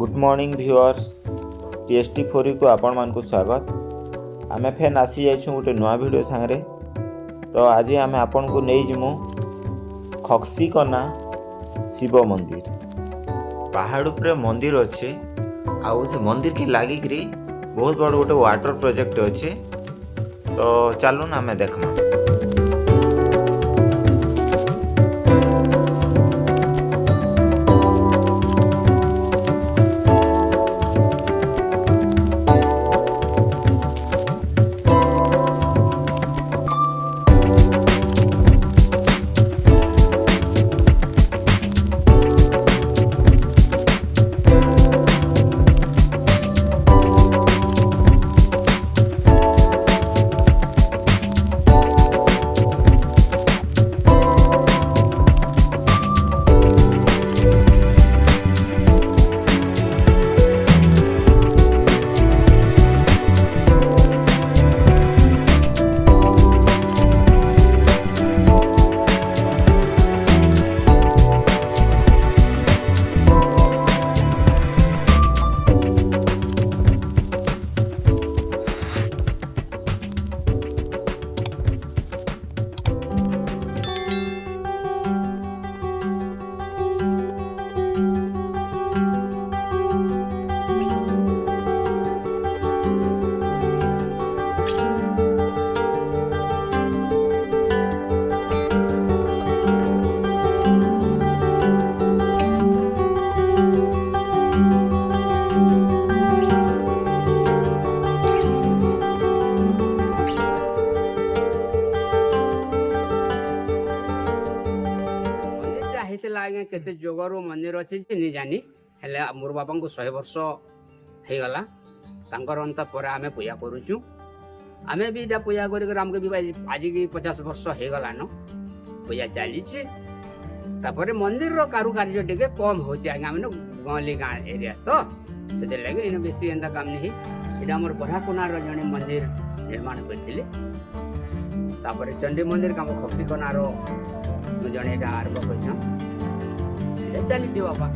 Good morning viewers TST4U को आपण मान को स्वागत। आमे फेन आसी जाइछुं गोटे नवा वीडियो सांगरे। तो आज आमे आपण को नै जिमु खक्सिकना शिव मंदिर। पहाड़ ऊपर मंदिर अच्छे आउ से मंदिर के लागी करी बहुत बड़ गोटे वाटर प्रोजेक्ट अच्छे। तो चलो ना आमे देखमा। आगे केते जोगर मंदिर अच्छे नहीं जानी हेले मोर बापा को 100 वर्ष हो गला तांकर अंत पर आमे पूजा करूछु। आमे भी इटा पूजा कर हमके भी आज की 50 वर्ष हो गला न पूजा चली छी। तापर मंदिर रो कारुकार्य टिके कम हो छी आगे हमन गांली गां एरिया तो से लगे इन बेसी एंदा काम नहीं। इटा हमर बढाकोना रो जने मंदिर निर्माण करथिले। तापर चंडी मंदिर काम खक्सिकना रो जने इटा आरंभ करछन। चली बाबा।